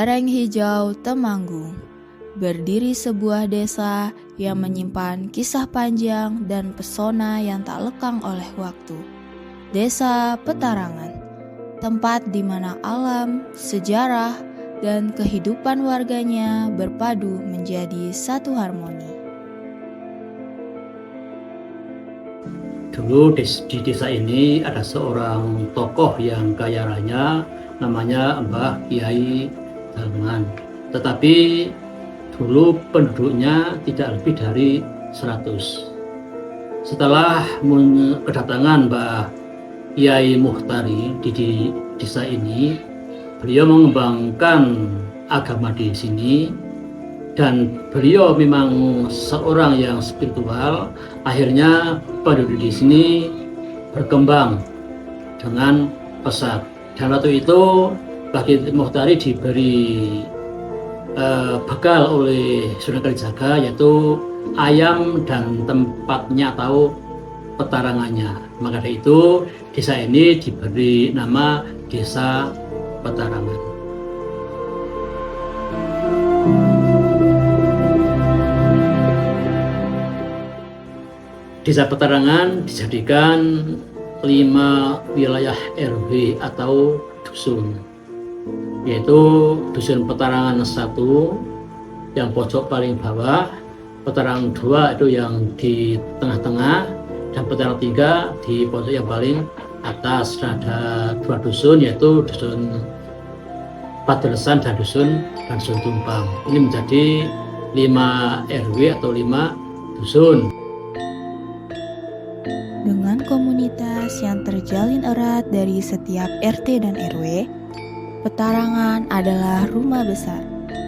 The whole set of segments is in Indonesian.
lereng hijau Temanggung, berdiri sebuah desa yang menyimpan kisah panjang dan pesona yang tak lekang oleh waktu. Desa Petarangan, tempat di mana alam, sejarah, dan kehidupan warganya berpadu menjadi satu harmoni. Dulu di desa ini ada seorang tokoh yang kaya raya, namanya Mbah Kiai Dalman. Tetapi dulu penduduknya tidak lebih dari 100. Setelah kedatangan Mbah Kiai Muhtari di desa ini, beliau mengembangkan agama di sini, dan beliau memang seorang yang spiritual. Akhirnya penduduk di sini berkembang dengan pesat. Dan waktu itu bagi Muhtari diberi bekal oleh Sunan Kalijaga, yaitu ayam dan tempatnya atau petarangannya. Maka dari itu desa ini diberi nama Desa Petarangan. Desa Petarangan dijadikan 5 wilayah RW atau dusun, yaitu Dusun Petarangan 1 yang pojok paling bawah, Petarangan 2 itu yang di tengah-tengah, dan Petarangan 3 di pojok yang paling atas. Dan ada 2 dusun, yaitu Dusun Padelesan dan Dusun Tumpang. Ini menjadi 5 RW atau 5 dusun. Dengan komunitas yang terjalin erat dari setiap RT dan RW, Petarangan adalah rumah besar,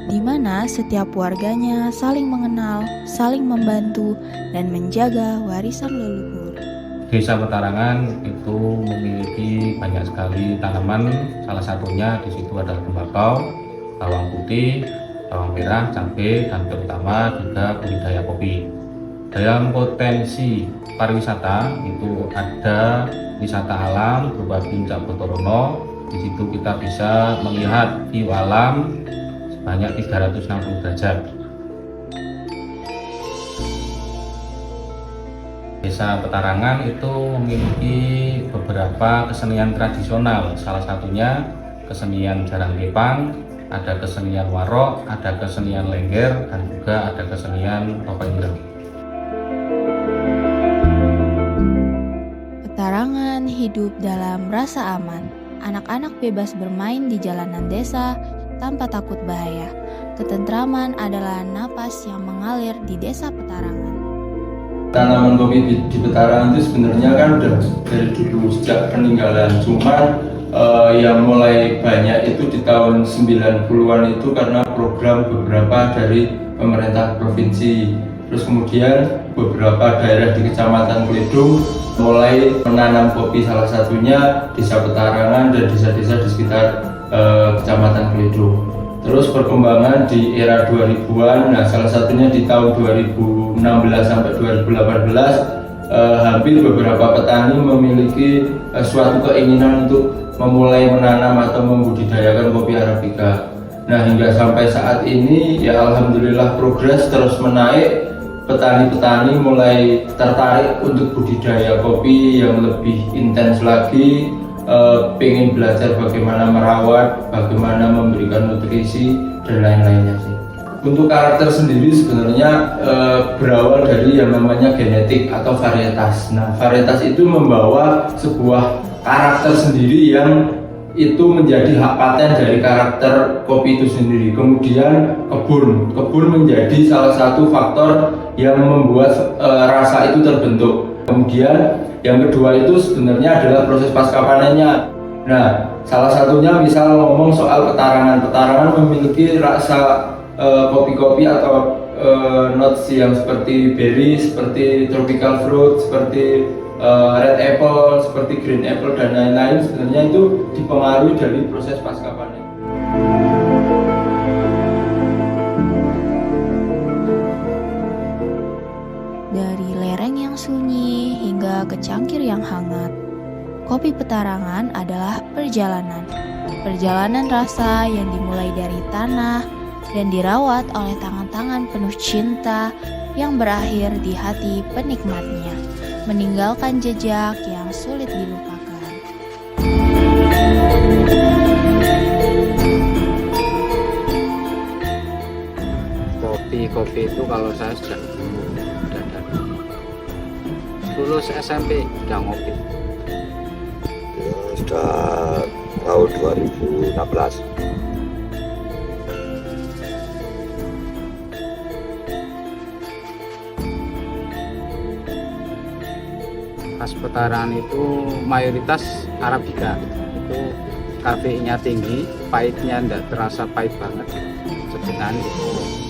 di mana setiap warganya saling mengenal, saling membantu, dan menjaga warisan leluhur. Desa Petarangan itu memiliki banyak sekali tanaman, salah satunya di situ adalah tembakau, bawang putih, bawang merah, cabai, dan terutama juga budidaya kopi. Dalam potensi pariwisata itu ada wisata alam berupa Puncak Botorono. Di situ kita bisa melihat view alam sebanyak 360 derajat. Desa Petarangan itu memiliki beberapa kesenian tradisional, salah satunya kesenian Jarang Kepang, ada kesenian Warok, ada kesenian Lengger, dan juga ada kesenian Topeng Ireng. Petarangan hidup dalam rasa aman. Anak-anak bebas bermain di jalanan desa tanpa takut bahaya. Ketentraman adalah napas yang mengalir di Desa Petarangan. Tanaman kopi di Petarangan itu sebenarnya kan udah dari dulu sejak peninggalan. Cuman yang mulai banyak itu di tahun 90-an itu karena program beberapa dari pemerintah provinsi. Terus kemudian beberapa daerah di Kecamatan Kledung mulai menanam kopi, salah satunya Desa Petarangan dan desa-desa di sekitar Kecamatan Kledung. Terus perkembangan di era 2000-an, nah salah satunya di tahun 2016 sampai 2018, hampir beberapa petani memiliki suatu keinginan untuk memulai menanam atau membudidayakan kopi Arabica. Nah hingga sampai saat ini ya alhamdulillah progres terus menaik. Petani-petani mulai tertarik untuk budidaya kopi yang lebih intens lagi, pengen belajar bagaimana merawat, bagaimana memberikan nutrisi, dan lain-lainnya sih. Untuk karakter sendiri sebenarnya berawal dari yang namanya genetik atau varietas. Nah, varietas itu membawa sebuah karakter sendiri yang itu menjadi hak paten dari karakter kopi itu sendiri. Kemudian kebun menjadi salah satu faktor yang membuat rasa itu terbentuk. Kemudian yang kedua itu sebenarnya adalah proses pasca panennya. Nah, salah satunya misal ngomong soal Petarangan. Petarangan memiliki rasa kopi-kopi atau notes yang seperti berry, seperti tropical fruit, seperti red apple, seperti green apple, dan lain-lain. Sebenarnya itu dipengaruhi dari proses pasca panen. Dari lereng yang sunyi hingga ke cangkir yang hangat, Kopi Petarangan adalah perjalanan. Perjalanan rasa yang dimulai dari tanah dan dirawat oleh tangan-tangan penuh cinta yang berakhir di hati penikmatnya, meninggalkan jejak yang sulit dilupakan. Kopi itu kalau saya sejak dulu udah dari lulus SMP udah ngopi. Ya, sudah tahun 2016. Khas Petarangan itu mayoritas Arabica, itu kafeinnya tinggi, pahitnya enggak terasa pahit banget, sedengan itu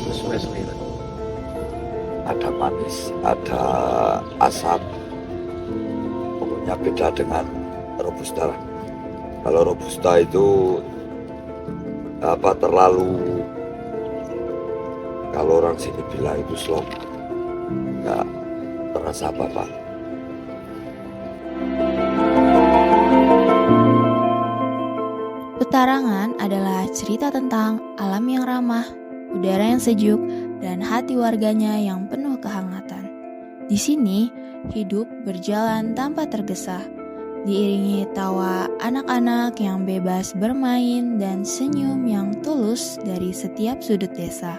sesuai selera. Ada manis, ada asam. Pokoknya beda dengan Robusta. Kalau Robusta itu terlalu, kalau orang sini bilang itu slow, nggak terasa apa-apa. Petarangan adalah cerita tentang alam yang ramah, udara yang sejuk, dan hati warganya yang penuh kehangatan. Di sini, hidup berjalan tanpa tergesa, diiringi tawa anak-anak yang bebas bermain dan senyum yang tulus dari setiap sudut desa.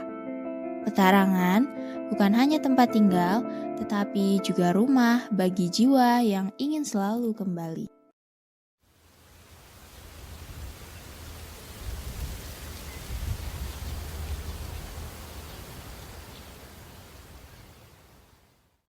Petarangan bukan hanya tempat tinggal, tetapi juga rumah bagi jiwa yang ingin selalu kembali.